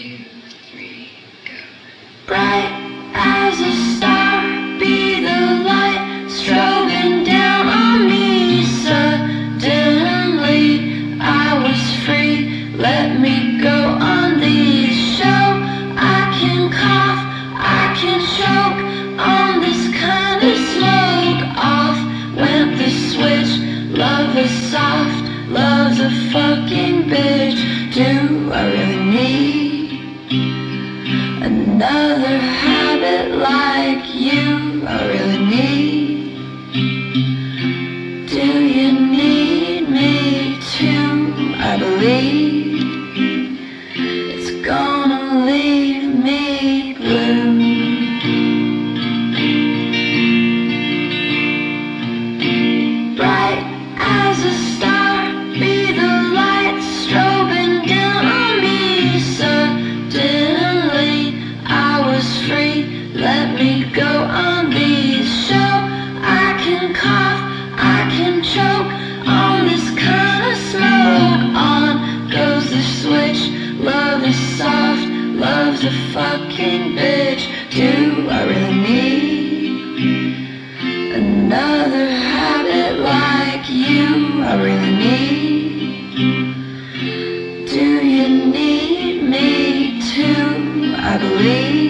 2, 3, go. Bright as a star, be the light strobing down on me. Suddenly I was free, let me go on this show. I can cough, I can choke on this kind of smoke. Off went the switch, love is soft, love's a fucking bitch. Do I really need another habit like you? I really need. Do you need me too? I believe it's gonna leave me blue. Bright as a star, be the light strobing down on me. Suddenly I was free, let me go on this show. I can cough, I can choke on this kind of smoke. On goes the switch, love is soft, love's a fucking bitch. Do I really need another habit like you? I really need. Do you need me too? I believe